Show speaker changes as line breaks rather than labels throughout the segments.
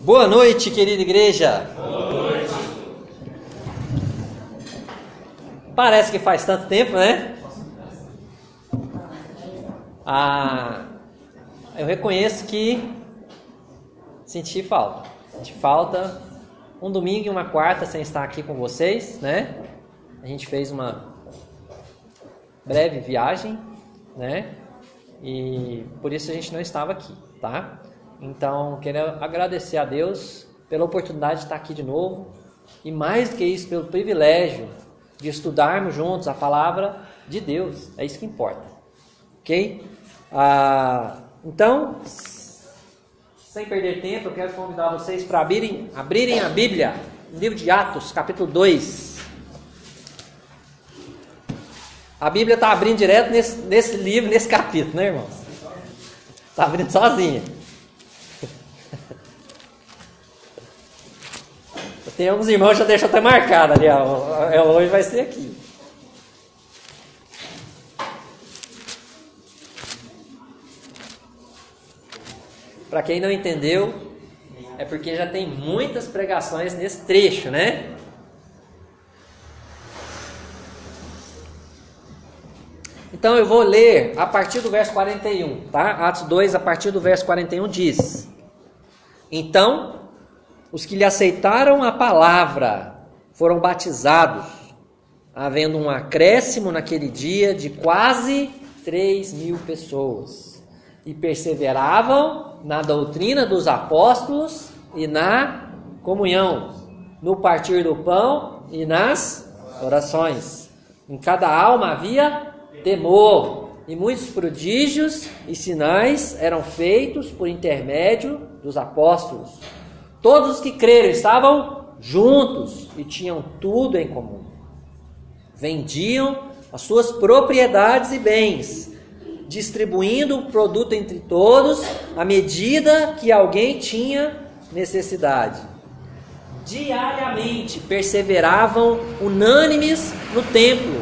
Boa noite, querida igreja.
Boa noite.
Parece que faz tanto tempo, né? Eu reconheço que senti falta. Senti falta um domingo e uma quarta sem estar aqui com vocês, né? A gente fez uma breve viagem, né? E por isso a gente não estava aqui, tá? Então, quero agradecer a Deus pela oportunidade de estar aqui de novo e mais do que isso, pelo privilégio de estudarmos juntos a palavra de Deus. É isso que importa, ok? Então, sem perder tempo, eu quero convidar vocês para abrirem a Bíblia, no livro de Atos, capítulo 2. A Bíblia está abrindo direto nesse livro, nesse capítulo, né, irmãos? Está abrindo sozinha. Tem alguns irmãos que já deixam até marcado ali, ó. Hoje vai ser aqui. Para quem não entendeu, é porque já tem muitas pregações nesse trecho, né? Então eu vou ler a partir do verso 41, tá? Atos 2, a partir do verso 41 diz: Então, os que lhe aceitaram a palavra foram batizados, havendo um acréscimo naquele dia de quase 3.000 pessoas, e perseveravam na doutrina dos apóstolos e na comunhão, no partir do pão e nas orações. Em cada alma havia temor, e muitos prodígios e sinais eram feitos por intermédio dos apóstolos. Todos os que creram estavam juntos e tinham tudo em comum. Vendiam as suas propriedades e bens, distribuindo o produto entre todos à medida que alguém tinha necessidade. Diariamente perseveravam unânimes no templo,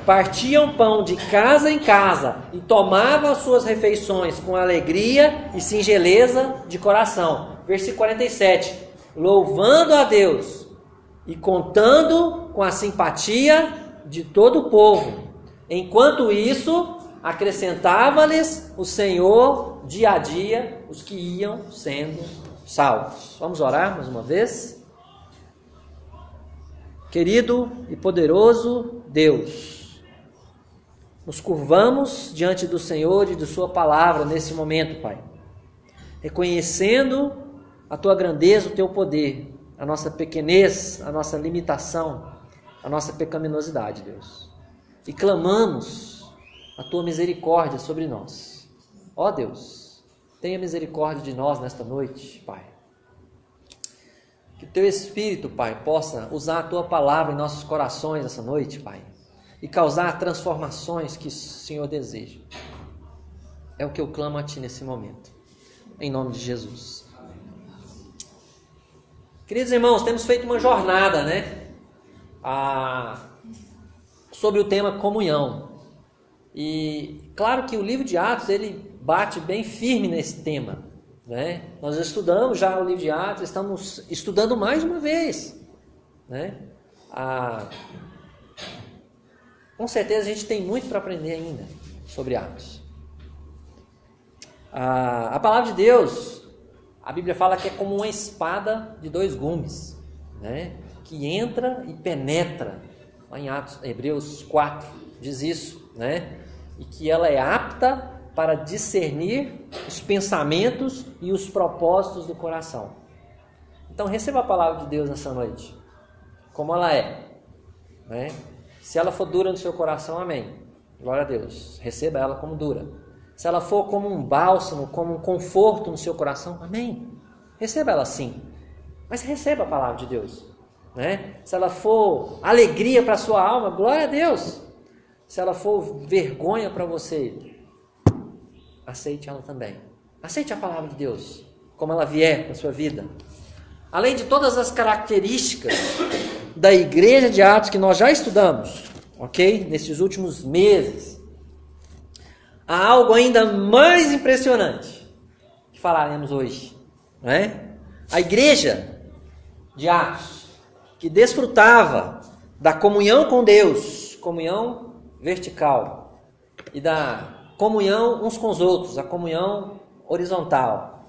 partiam pão de casa em casa e tomavam as suas refeições com alegria e singeleza de coração. Versículo 47, louvando a Deus e contando com a simpatia de todo o povo. Enquanto isso, acrescentava-lhes o Senhor dia a dia os que iam sendo salvos. Vamos orar mais uma vez? Querido e poderoso Deus, nos curvamos diante do Senhor e de Sua palavra nesse momento, Pai, reconhecendo a Tua grandeza, o Teu poder, a nossa pequenez, a nossa limitação, a nossa pecaminosidade, Deus. E clamamos a Tua misericórdia sobre nós. Ó Deus, tenha misericórdia de nós nesta noite, Pai. Que o Teu Espírito, Pai, possa usar a Tua palavra em nossos corações essa noite, Pai, e causar transformações que o Senhor deseja. É o que eu clamo a Ti nesse momento. Em nome de Jesus. Queridos irmãos, temos feito uma jornada, né? Sobre o tema comunhão. E claro que o livro de Atos, ele bate bem firme nesse tema, né? Nós estudamos já o livro de Atos, estamos estudando mais uma vez, né? Com certeza a gente tem muito para aprender ainda sobre Atos. A palavra de Deus, a Bíblia fala que é como uma espada de dois gumes, né? Que entra e penetra. Lá em Hebreus 4 diz isso, né? E que ela é apta para discernir os pensamentos e os propósitos do coração. Então receba a palavra de Deus nessa noite, como ela é, né? Se ela for dura no seu coração, amém. Glória a Deus. Receba ela como dura. Se ela for como um bálsamo, como um conforto no seu coração, amém. Receba ela sim. Mas receba a palavra de Deus, né? Se ela for alegria para a sua alma, glória a Deus. Se ela for vergonha para você, aceite ela também. Aceite a palavra de Deus, como ela vier na sua vida. Além de todas as características da igreja de Atos que nós já estudamos, ok? Nesses últimos meses, há algo ainda mais impressionante que falaremos hoje, né? A igreja de Atos, que desfrutava da comunhão com Deus, comunhão vertical, e da comunhão uns com os outros, a comunhão horizontal,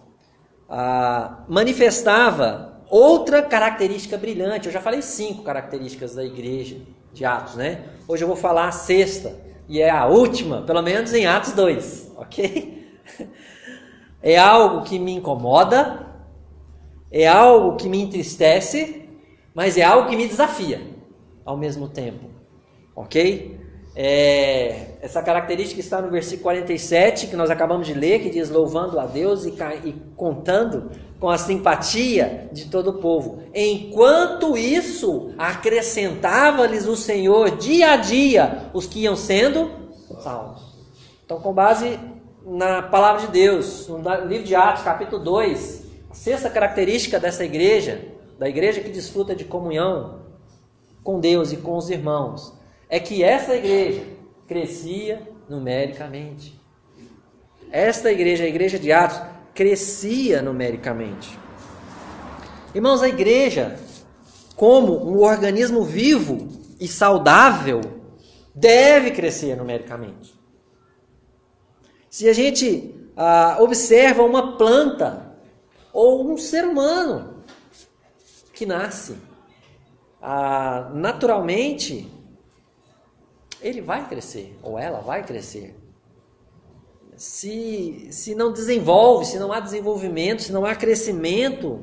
manifestava outra característica brilhante. Eu já falei 5 características da igreja de Atos, né? Hoje eu vou falar a 6ª, e é a última, pelo menos em Atos 2, ok? É algo que me incomoda, é algo que me entristece, mas é algo que me desafia ao mesmo tempo, ok? Essa característica está no versículo 47, que nós acabamos de ler, que diz: louvando a Deus e contando com a simpatia de todo o povo. Enquanto isso, acrescentava-lhes o Senhor dia a dia os que iam sendo salvos. Então, com base na palavra de Deus, no livro de Atos, capítulo 2, a 6ª característica dessa igreja, da igreja que desfruta de comunhão com Deus e com os irmãos, é que essa igreja crescia numericamente. Esta igreja, a igreja de Atos, crescia numericamente. Irmãos, a igreja, como um organismo vivo e saudável, deve crescer numericamente. Se a gente observa uma planta ou um ser humano que nasce, naturalmente ele vai crescer, ou ela vai crescer. Se não desenvolve, se não há desenvolvimento, se não há crescimento,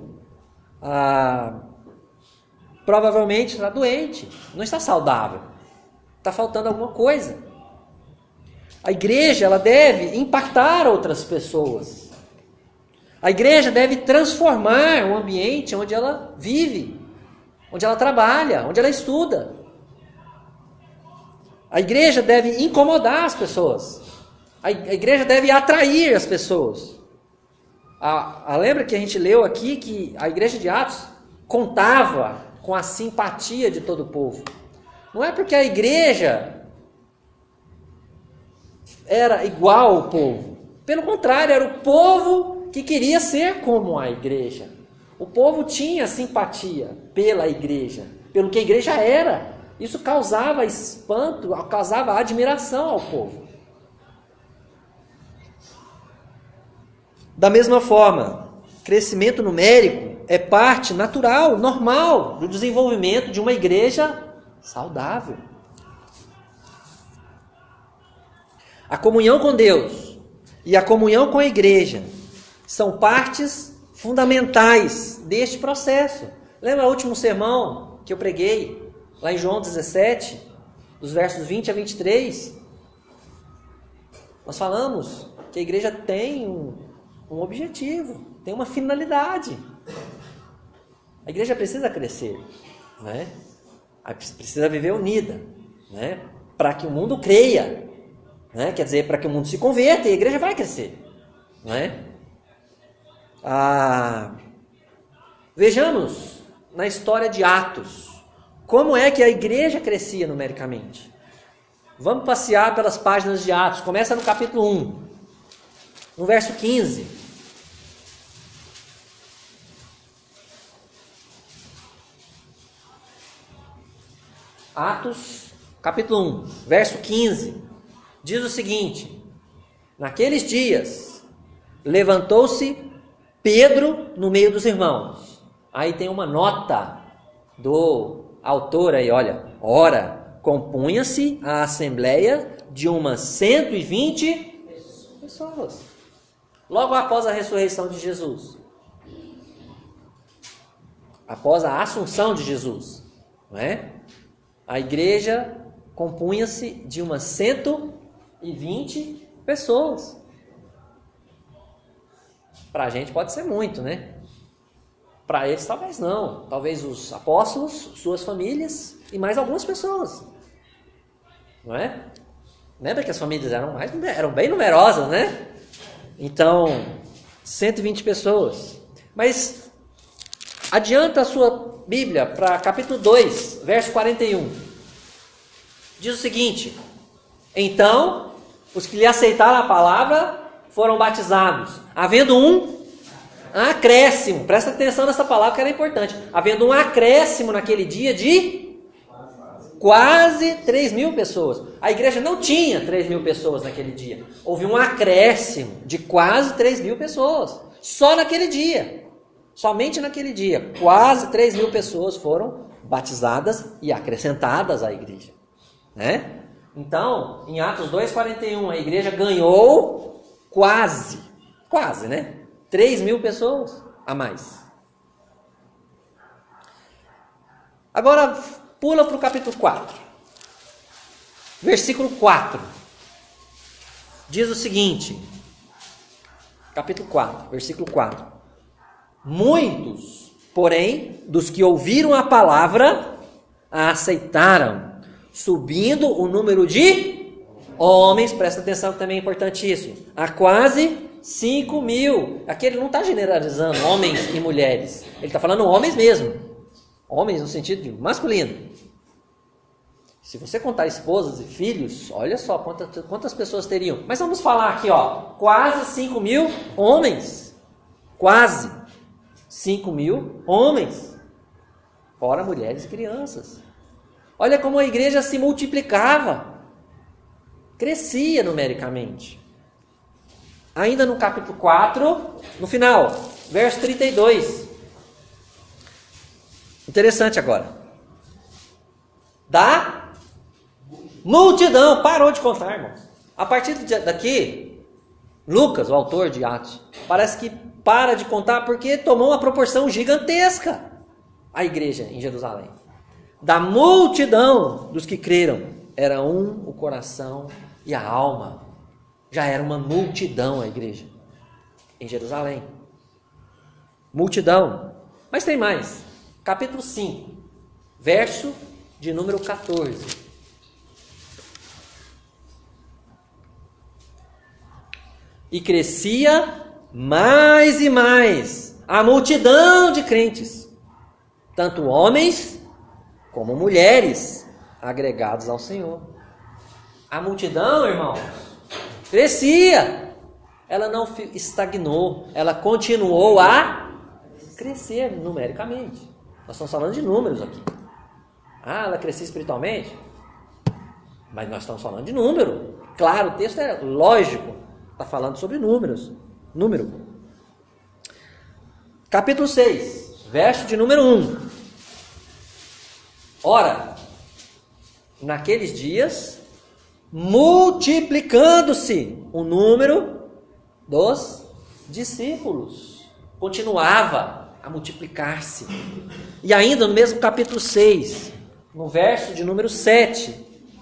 provavelmente está doente, não está saudável, está faltando alguma coisa. A igreja, ela deve impactar outras pessoas. A igreja deve transformar o ambiente onde ela vive, onde ela trabalha, onde ela estuda. A igreja deve incomodar as pessoas. A igreja deve atrair as pessoas. Lembra que a gente leu aqui que a igreja de Atos contava com a simpatia de todo o povo. Não é porque a igreja era igual ao povo. Pelo contrário, era o povo que queria ser como a igreja. O povo tinha simpatia pela igreja, pelo que a igreja era. Isso causava espanto, causava admiração ao povo. Da mesma forma, crescimento numérico é parte natural, normal, do desenvolvimento de uma igreja saudável. A comunhão com Deus e a comunhão com a igreja são partes fundamentais deste processo. Lembra o último sermão que eu preguei? Lá em João 17, dos versos 20 a 23, nós falamos que a igreja tem um objetivo, tem uma finalidade. A igreja precisa crescer, né? Precisa viver unida, né? Para que o mundo creia, né? Quer dizer, para que o mundo se converta e a igreja vai crescer, né? Vejamos na história de Atos, como é que a igreja crescia numericamente? Vamos passear pelas páginas de Atos. Começa no capítulo 1, no verso 15. Atos, capítulo 1, verso 15. Diz o seguinte: naqueles dias, levantou-se Pedro no meio dos irmãos. Aí tem uma nota do autor aí, olha. Ora, compunha-se a assembleia de umas 120 pessoas. Logo após a ressurreição de Jesus. Após a assunção de Jesus. Não é? A igreja compunha-se de umas 120 pessoas. Para a gente pode ser muito, né? Para eles talvez não. Talvez os apóstolos, suas famílias e mais algumas pessoas. Não é? Lembra que as famílias eram bem numerosas, né? Então, 120 pessoas. Mas adianta a sua Bíblia para capítulo 2, verso 41. Diz o seguinte: então, os que lhe aceitaram a palavra foram batizados, havendo um Acréscimo. Presta atenção nessa palavra que era importante. Havendo um acréscimo naquele dia de quase 3.000 pessoas. A igreja não tinha 3.000 pessoas naquele dia. Houve um acréscimo de quase 3.000 pessoas. Só naquele dia. Somente naquele dia. Quase 3.000 pessoas foram batizadas e acrescentadas à igreja. Né? Então, em Atos 2,41, a igreja ganhou quase, né? 3.000 pessoas a mais. Agora, pula para o capítulo 4. Versículo 4. Diz o seguinte. Capítulo 4, versículo 4. Muitos, porém, dos que ouviram a palavra, a aceitaram, subindo o número de homens, presta atenção que também é importante isso, a quase 5.000. Aqui ele não está generalizando homens e mulheres, ele está falando homens mesmo, homens no sentido de masculino. Se você contar esposas e filhos, olha só quantas pessoas teriam. Mas vamos falar aqui, ó, quase 5.000 homens, quase 5.000 homens, fora mulheres e crianças. Olha como a igreja se multiplicava, crescia numericamente. Ainda no capítulo 4, no final, verso 32. Interessante agora. Da multidão, parou de contar, irmãos. A partir daqui, Lucas, o autor de Atos, parece que para de contar porque tomou uma proporção gigantesca a igreja em Jerusalém. Da multidão dos que creram, era um o coração e a alma. Já era uma multidão a igreja em Jerusalém. Multidão. Mas tem mais. Capítulo 5, verso de número 14. E crescia mais e mais a multidão de crentes, tanto homens como mulheres agregados ao Senhor. A multidão, irmãos, crescia. Ela não estagnou, ela continuou a crescer numericamente. Nós estamos falando de números aqui. Ah, ela crescia espiritualmente? Mas nós estamos falando de número. Claro, o texto é lógico. Está falando sobre números. Número. Capítulo 6, verso de número 1. Ora, naqueles dias, multiplicando-se o número dos discípulos. Continuava a multiplicar-se. E ainda no mesmo capítulo 6, no verso de número 7,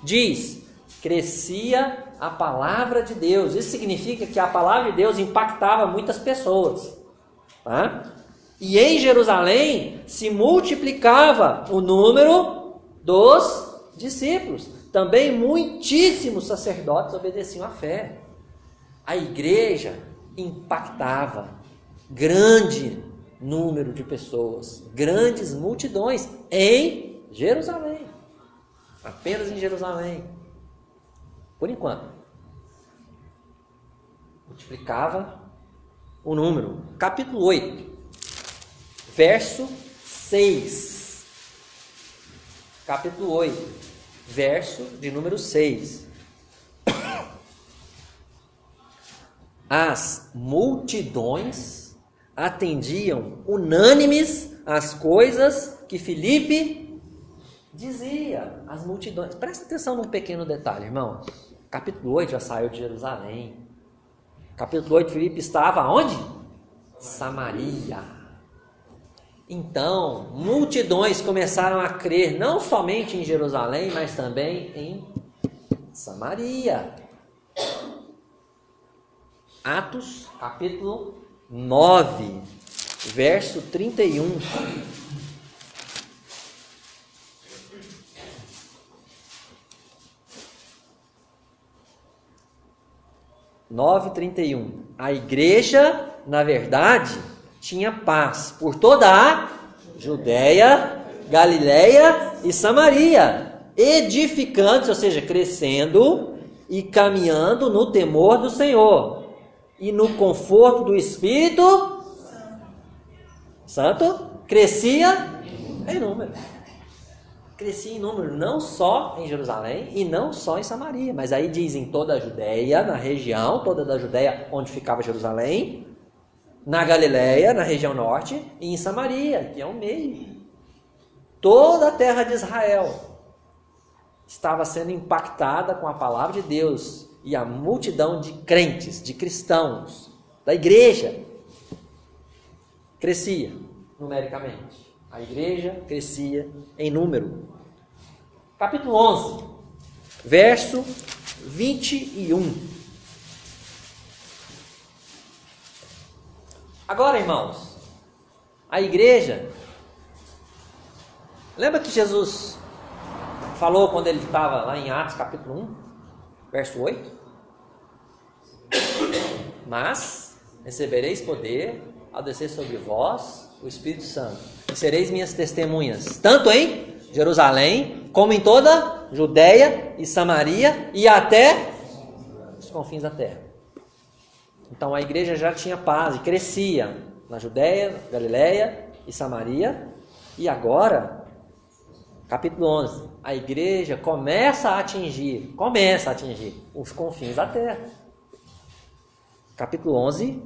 diz: crescia a palavra de Deus. Isso significa que a palavra de Deus impactava muitas pessoas. Tá? E em Jerusalém se multiplicava o número dos discípulos. Também muitíssimos sacerdotes obedeciam à fé. A igreja impactava grande número de pessoas, grandes multidões em Jerusalém. Apenas em Jerusalém. Por enquanto. Multiplicava o número. Capítulo 8, verso 6. Capítulo 8, verso de número 6. As multidões atendiam unânimes às coisas que Filipe dizia. As multidões. Presta atenção num pequeno detalhe, irmãos. Capítulo 8 já saiu de Jerusalém. Capítulo 8, Filipe estava onde? Samaria. Então, multidões começaram a crer não somente em Jerusalém, mas também em Samaria. Atos, capítulo 9, verso 31. A igreja, na verdade, tinha paz por toda a Judéia, Galileia e Samaria, edificando-se, ou seja, crescendo e caminhando no temor do Senhor e no conforto do Espírito Santo, crescia em número. Crescia em número, não só em Jerusalém e não só em Samaria, mas aí diz em toda a Judéia, na região toda da Judéia onde ficava Jerusalém, na Galileia, na região norte, e em Samaria, que é o meio. Toda a terra de Israel estava sendo impactada com a palavra de Deus, e a multidão de crentes, de cristãos, da igreja, crescia numericamente. A igreja crescia em número. Capítulo 11, verso 21. Agora, irmãos, a igreja, lembra que Jesus falou quando ele estava lá em Atos capítulo 1, verso 8? Mas recebereis poder ao descer sobre vós o Espírito Santo, e sereis minhas testemunhas, tanto em Jerusalém, como em toda Judéia e Samaria, e até os confins da terra. Então a igreja já tinha paz e crescia na Judéia, Galileia e Samaria. E agora, capítulo 11, a igreja começa a atingir os confins da terra. Capítulo 11,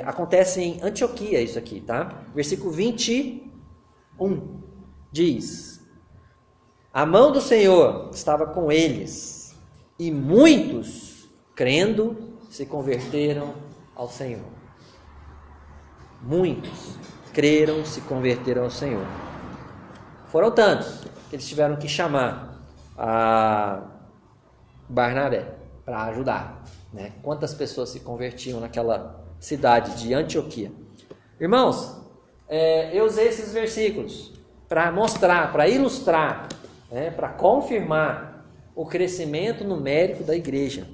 acontece em Antioquia isso aqui, tá? Versículo 21 diz: a mão do Senhor estava com eles, e muitos, crendo, se converteram ao Senhor. Muitos creram, se converteram ao Senhor. Foram tantos que eles tiveram que chamar a Barnabé para ajudar, né? Quantas pessoas se convertiam naquela cidade de Antioquia? Irmãos, eu usei esses versículos para mostrar, para ilustrar, né? Para confirmar o crescimento numérico da igreja.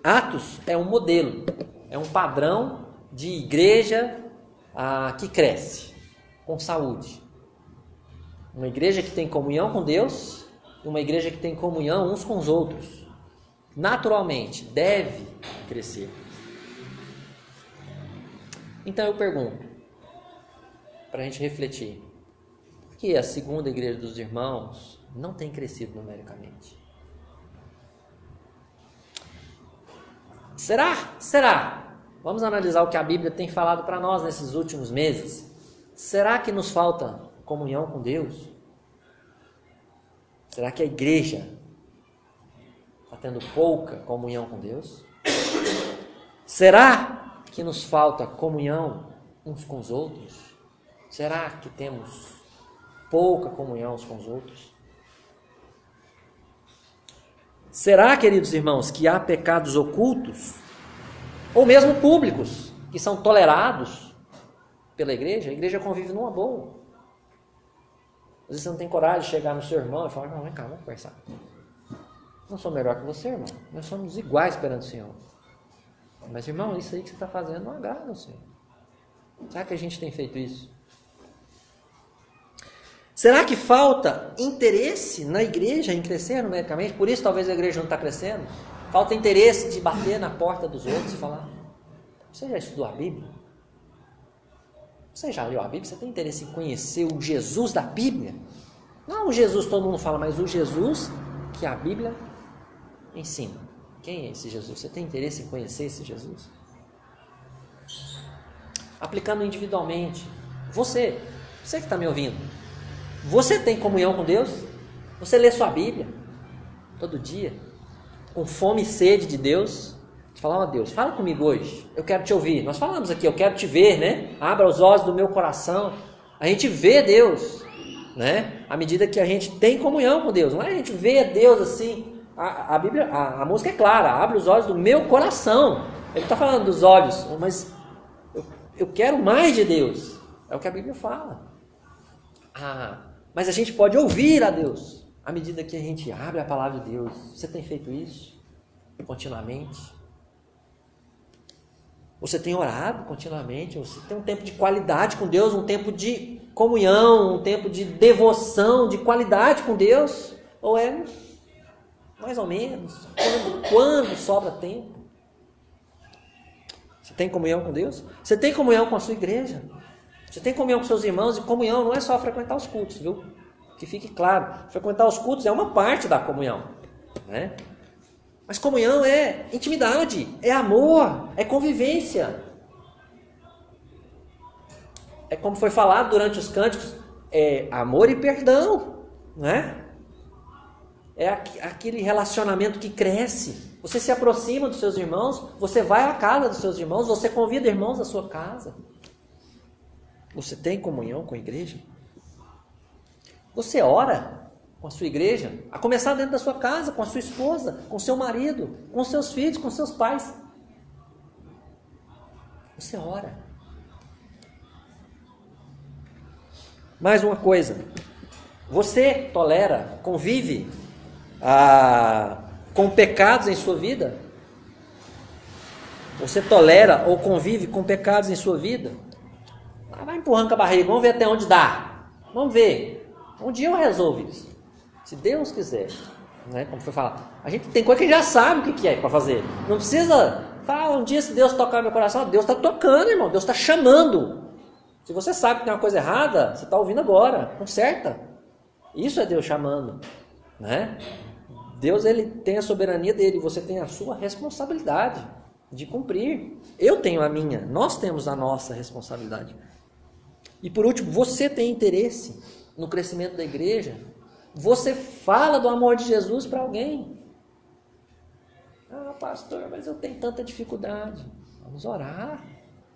Atos é um modelo, é um padrão de igreja que cresce com saúde. Uma igreja que tem comunhão com Deus e uma igreja que tem comunhão uns com os outros. Naturalmente, deve crescer. Então eu pergunto, para a gente refletir, por que a segunda igreja dos irmãos não tem crescido numericamente? Será? Vamos analisar o que a Bíblia tem falado para nós nesses últimos meses. Será que nos falta comunhão com Deus? Será que a igreja está tendo pouca comunhão com Deus? Será que nos falta comunhão uns com os outros? Será que temos pouca comunhão uns com os outros? Será, queridos irmãos, que há pecados ocultos, ou mesmo públicos, que são tolerados pela igreja? A igreja convive numa boa. Às vezes você não tem coragem de chegar no seu irmão e falar: não, vem cá, vamos conversar. Não sou melhor que você, irmão. Nós somos iguais perante o Senhor. Mas, irmão, isso aí que você está fazendo não agrada ao Senhor. Será que a gente tem feito isso? Será que falta interesse na igreja em crescer numericamente? Por isso talvez a igreja não está crescendo? Falta interesse de bater na porta dos outros e falar: você já estudou a Bíblia? Você já leu a Bíblia? Você tem interesse em conhecer o Jesus da Bíblia? Não o Jesus todo mundo fala, mas o Jesus que a Bíblia ensina. Quem é esse Jesus? Você tem interesse em conhecer esse Jesus? Aplicando individualmente. Você que está me ouvindo, você tem comunhão com Deus? Você lê sua Bíblia todo dia, com fome e sede de Deus? Você fala: ó Deus, fala comigo hoje, eu quero te ouvir. Nós falamos aqui, eu quero te ver, né? Abra os olhos do meu coração. A gente vê Deus, né? À medida que a gente tem comunhão com Deus. Não é a gente vê Deus assim. A Bíblia, a música é clara: abre os olhos do meu coração. Ele está falando dos olhos, mas eu quero mais de Deus. É o que a Bíblia fala. Mas a gente pode ouvir a Deus à medida que a gente abre a palavra de Deus. Você tem feito isso continuamente? Você tem orado continuamente? Você tem um tempo de qualidade com Deus, um tempo de comunhão, um tempo de devoção, de qualidade com Deus? Ou é mais ou menos, quando sobra tempo? Você tem comunhão com Deus? Você tem comunhão com a sua igreja? Você tem comunhão com seus irmãos? E comunhão não é só frequentar os cultos, viu? Que fique claro. Frequentar os cultos é uma parte da comunhão, né? Mas comunhão é intimidade, é amor, é convivência. É como foi falado durante os cânticos, é amor e perdão, né? É aquele relacionamento que cresce. Você se aproxima dos seus irmãos, você vai à casa dos seus irmãos, você convida irmãos à sua casa. Você tem comunhão com a igreja? Você ora com a sua igreja? A começar dentro da sua casa, com a sua esposa, com seu marido, com seus filhos, com seus pais. Você ora. Mais uma coisa. Você tolera, convive com pecados em sua vida? Você tolera ou convive com pecados em sua vida? Vai empurrando com a barriga, vamos ver até onde dá. Vamos ver. Um dia eu resolvo isso. Se Deus quiser. Né? Como foi falar. A gente tem coisa que já sabe o que é para fazer. Não precisa falar um dia se Deus tocar no meu coração. Deus está tocando, irmão. Deus está chamando. Se você sabe que tem uma coisa errada, você está ouvindo agora. Conserta. Isso é Deus chamando. Né? Deus, ele tem a soberania dele. Você tem a sua responsabilidade de cumprir. Eu tenho a minha. Nós temos a nossa responsabilidade. E por último, você tem interesse no crescimento da igreja? Você fala do amor de Jesus para alguém? Ah, pastor, mas eu tenho tanta dificuldade. Vamos orar.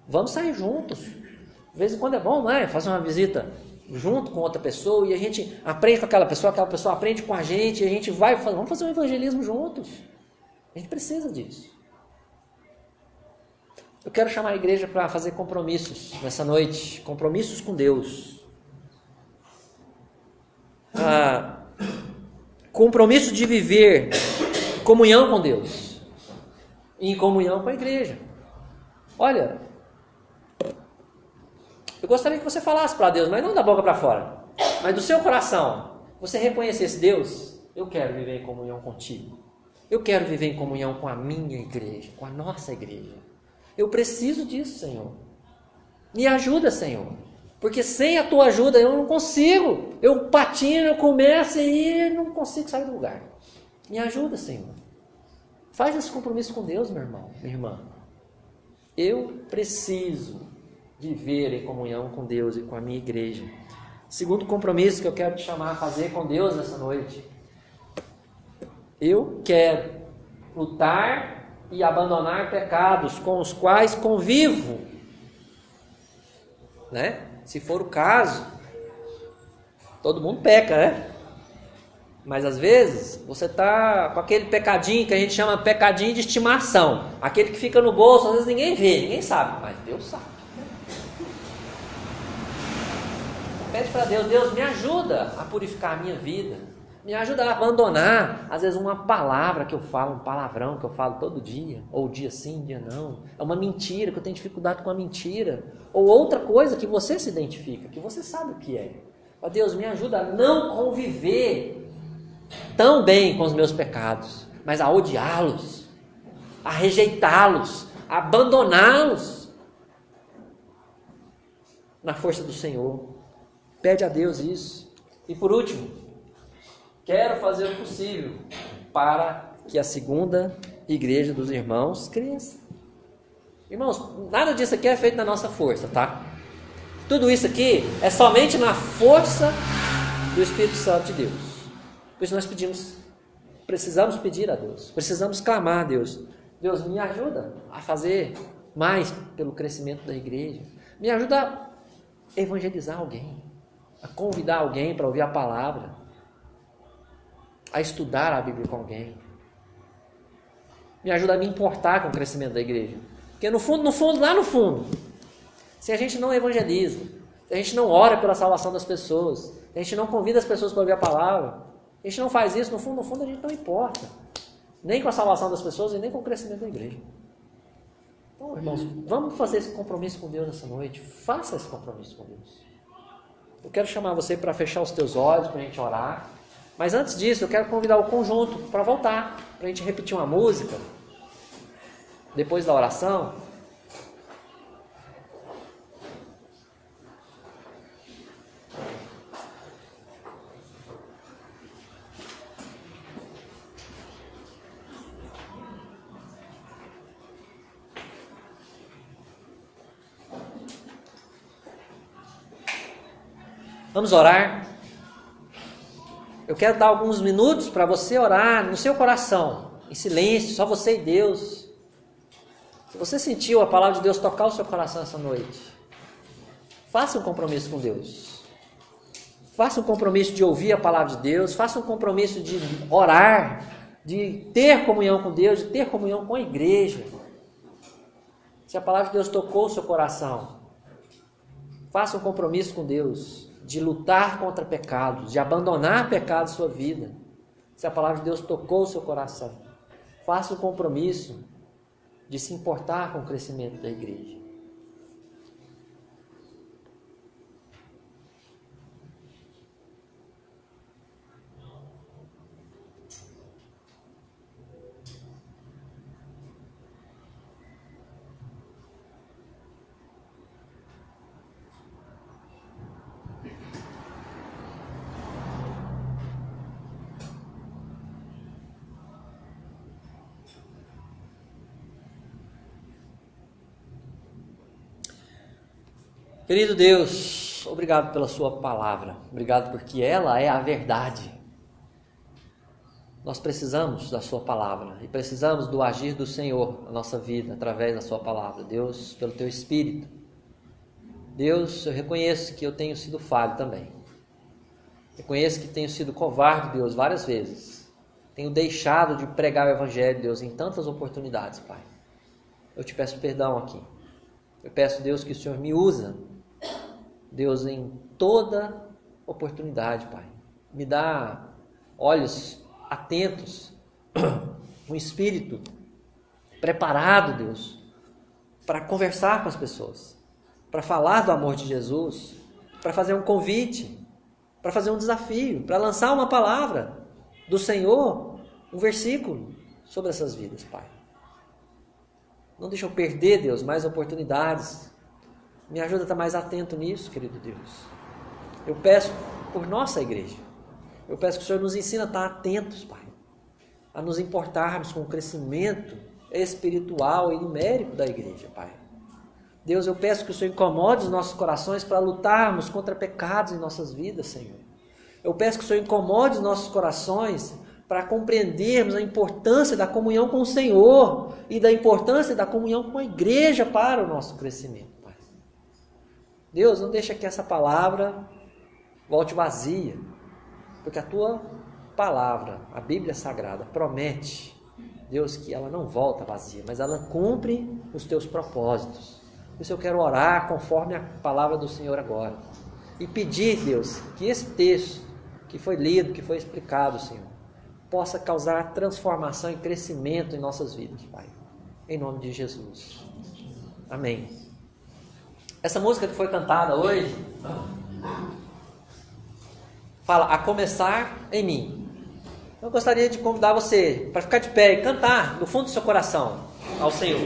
Vamos sair juntos. De vez em quando é bom, não é? Fazer uma visita junto com outra pessoa e a gente aprende com aquela pessoa aprende com a gente e a gente vai, vamos fazer um evangelismo juntos. A gente precisa disso. Eu quero chamar a igreja para fazer compromissos nessa noite. Compromissos com Deus. Compromisso de viver em comunhão com Deus. E em comunhão com a igreja. Olha, eu gostaria que você falasse para Deus, mas não da boca para fora. Mas do seu coração, você reconhecesse: Deus, eu quero viver em comunhão contigo. Eu quero viver em comunhão com a minha igreja, com a nossa igreja. Eu preciso disso, Senhor. Me ajuda, Senhor. Porque sem a tua ajuda eu não consigo. Eu patino, eu começo e não consigo sair do lugar. Me ajuda, Senhor. Faz esse compromisso com Deus, meu irmão, minha irmã. Eu preciso viver em comunhão com Deus e com a minha igreja. Segundo compromisso que eu quero te chamar a fazer com Deus nessa noite. Eu quero lutar e abandonar pecados com os quais convivo, né? Se for o caso, todo mundo peca, né? Mas às vezes você está com aquele pecadinho que a gente chama pecadinho de estimação, aquele que fica no bolso, às vezes ninguém vê, ninguém sabe, mas Deus sabe. Pede para Deus: Deus, me ajuda a purificar a minha vida. Me ajuda a abandonar, às vezes, uma palavra que eu falo, um palavrão que eu falo todo dia, ou dia sim, dia não. É uma mentira, que eu tenho dificuldade com a mentira. Ou outra coisa que você se identifica, que você sabe o que é. Ó Deus, me ajuda a não conviver tão bem com os meus pecados, mas a odiá-los, a rejeitá-los, a abandoná-los na força do Senhor. Pede a Deus isso. E por último, quero fazer o possível para que a segunda igreja dos irmãos cresça. Irmãos, nada disso aqui é feito na nossa força, tá? Tudo isso aqui é somente na força do Espírito Santo de Deus. Por isso nós precisamos pedir a Deus, precisamos clamar a Deus. Deus, me ajuda a fazer mais pelo crescimento da igreja. Me ajuda a evangelizar alguém, a convidar alguém para ouvir a palavra, a estudar a Bíblia com alguém. Me ajuda a me importar com o crescimento da igreja. Porque no fundo, lá no fundo, se a gente não evangeliza, se a gente não ora pela salvação das pessoas, se a gente não convida as pessoas para ouvir a palavra, a gente não faz isso, no fundo a gente não importa. Nem com a salvação das pessoas e nem com o crescimento da igreja. Então, irmãos, vamos fazer esse compromisso com Deus nessa noite. Faça esse compromisso com Deus. Eu quero chamar você para fechar os teus olhos, para a gente orar. Mas antes disso, eu quero convidar o conjunto para voltar, para a gente repetir uma música, depois da oração. Vamos orar? Eu quero dar alguns minutos para você orar no seu coração, em silêncio, só você e Deus. Se você sentiu a palavra de Deus tocar o seu coração essa noite, faça um compromisso com Deus. Faça um compromisso de ouvir a palavra de Deus, faça um compromisso de orar, de ter comunhão com Deus, de ter comunhão com a igreja. Se a palavra de Deus tocou o seu coração, faça um compromisso com Deus, de lutar contra pecados, de abandonar pecado em sua vida. Se a palavra de Deus tocou o seu coração, faça um compromisso de se importar com o crescimento da igreja. Querido Deus, obrigado pela sua palavra, obrigado porque ela é a verdade. Nós precisamos da sua palavra e precisamos do agir do Senhor na nossa vida, através da sua palavra. Deus, pelo teu Espírito. Deus, eu reconheço que eu tenho sido falho também. Reconheço que tenho sido covarde, Deus, várias vezes. Tenho deixado de pregar o Evangelho, Deus, em tantas oportunidades, Pai. Eu te peço perdão aqui. Eu peço, Deus, que o Senhor me usa, Deus, em toda oportunidade, Pai. Me dá olhos atentos, um espírito preparado, Deus, para conversar com as pessoas, para falar do amor de Jesus, para fazer um convite, para fazer um desafio, para lançar uma palavra do Senhor, um versículo sobre essas vidas, Pai. Não deixa eu perder, Deus, mais oportunidades. Me ajuda a estar mais atento nisso, querido Deus. Eu peço por nossa igreja. Eu peço que o Senhor nos ensine a estar atentos, Pai. A nos importarmos com o crescimento espiritual e numérico da igreja, Pai. Deus, eu peço que o Senhor incomode os nossos corações para lutarmos contra pecados em nossas vidas, Senhor. Eu peço que o Senhor incomode os nossos corações para compreendermos a importância da comunhão com o Senhor e da importância da comunhão com a igreja para o nosso crescimento, Pai. Deus, não deixa que essa palavra volte vazia, porque a Tua palavra, a Bíblia Sagrada, promete, Deus, que ela não volta vazia, mas ela cumpre os Teus propósitos. Por isso eu quero orar conforme a palavra do Senhor agora e pedir, Deus, que esse texto que foi lido, que foi explicado, Senhor, possa causar transformação e crescimento em nossas vidas, Pai. Em nome de Jesus. Amém. Essa música que foi cantada hoje fala, a começar em mim. Eu gostaria de convidar você para ficar de pé e cantar no fundo do seu coração ao Senhor.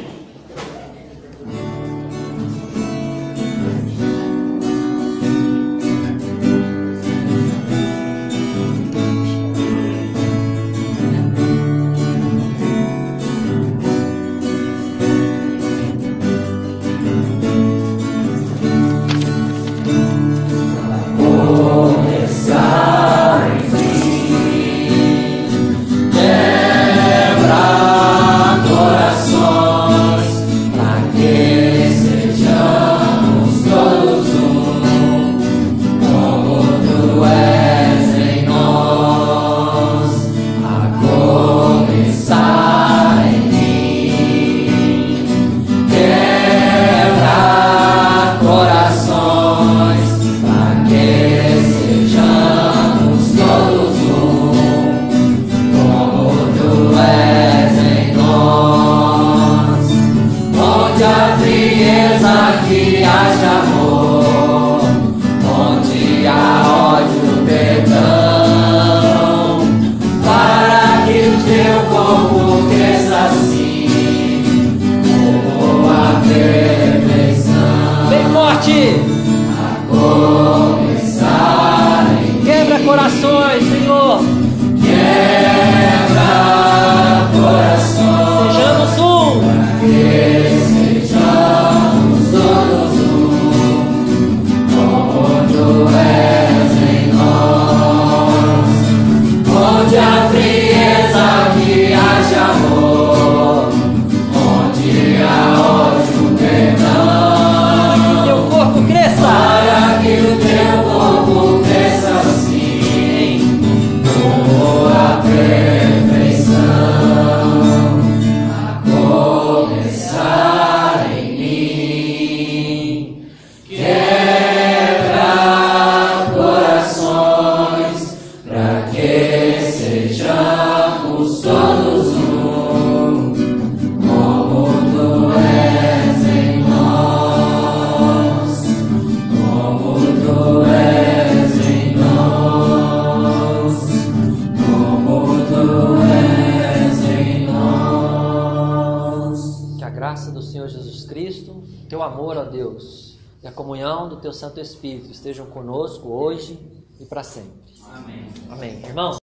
Quebra corações, Senhor. Quebra corações. Sejamos um. Sejamos Cristo, teu amor, ó Deus, e a comunhão do teu Santo Espírito estejam conosco hoje e para sempre.
Amém.
Amém. Irmãos.